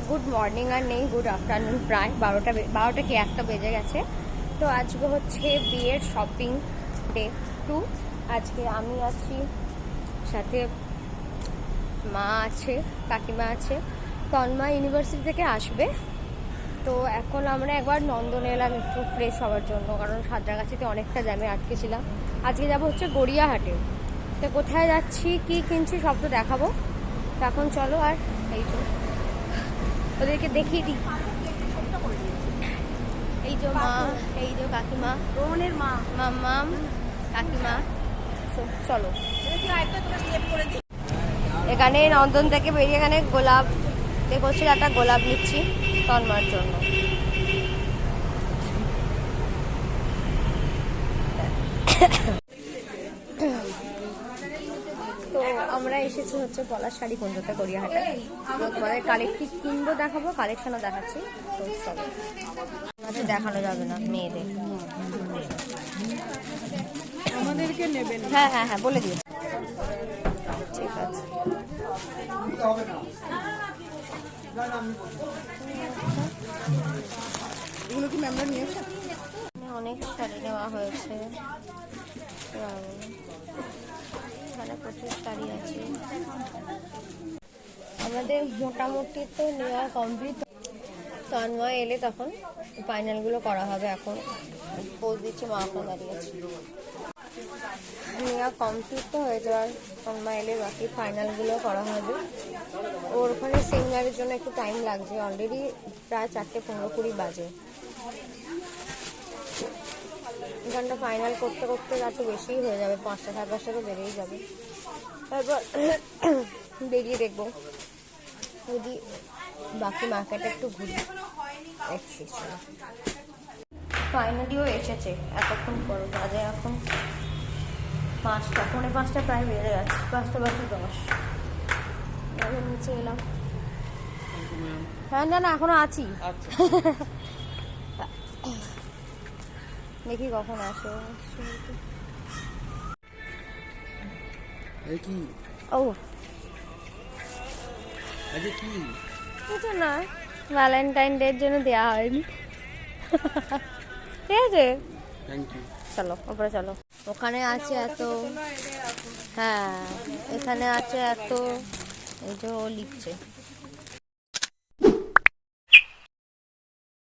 Good morning আর নেই, good afternoon, প্রায় 12টা কি 1টা বেজে গেছে। তো আজকে হচ্ছে বিয়ের শপিং ডে 2। আজকে আমি আছি, সাথে মা আছে, কাকিমা আছে। তন্মা ইউনিভার্সিটি থেকে আসবে। তো এখন আমরা একবার নন্দনে এলাম একটু ফ্রেশ হওয়ার জন্য, কারণ সাঁতরাগাছিতে অনেকটা জ্যামে আটকেছিলাম। আজকে যাবো হচ্ছে গড়িয়াহাটে। তো কোথায় যাচ্ছি, কি কিনছি সব তো দেখাবো। তো এখন চলো, আর এই তো ওদেরকে দেখিয়ে দিই। এই যে মা, এই যে কাকিমা, রোহনের মা, মাম্মাম, কাকিমা। চলো, এখানে নন্দন থেকে বেরিয়ে এখানে গোলাপ দেখছি, একটা গোলাপ নিচ্ছি তন্মার জন্য। তো আমরা এসেছি হচ্ছে পলাশ শাড়ি কুঞ্জতে গড়িয়াহাটে। তো তোমাদের কালেকটিভ কিনবো, দেখাবো, কালেকশনও দেখাচ্ছি। তো চলো, আমাদের দেখানো যাবে না মেয়েদের, আমাদেরকে নেবেন। হ্যাঁ হ্যাঁ হ্যাঁ বলে দিয়েছি, ঠিক আছে। এগুলো কি ম্যামরা নিয়েছে? অনেক শাড়ি নেওয়া হয়েছে, এখানে প্রচুর শাড়ি আছে। আমাদের মোটামুটি তো নেওয়া কমপ্লিট। তন্মা এলে তখন ফাইনালগুলো করা হবে। এখন পোজ দিচ্ছি, মা এখন দাঁড়িয়ে আছে। নেওয়া কমপ্লিট তো হয়ে যাওয়ার, তন্মা এলে বাকি ফাইনালগুলো করা হবে। ওর ওখানে সিঙ্গারের জন্য একটু টাইম লাগছে, অলরেডি প্রায় 4:15-20 বাজে। এখানটা ফাইনাল করতে করতে একটু বেশিই হয়ে যাবে, 5টা 5:30 তো বেরিয়েই যাবে। তারপর বেরিয়ে দেখবো যদি বাকি মার্কেটে একটু ঘুরি। ফাইনালিও এসেছে এতক্ষণ পর, বাজে এখন 5টা, 4:45 প্রায় বেজে যাচ্ছে, 5:10। নিচে এলাম। হ্যাঁ, না এখনো আছি। দেখি কখন আসে। ও এটা না, ভ্যালেন্টাইন ডের জন্য দেওয়া হয়নি। ঠিক আছে, চলো ওপরে চলো। ওখানে আছে এত, হ্যাঁ এখানে আছে এত, এই যে ও লিখছে।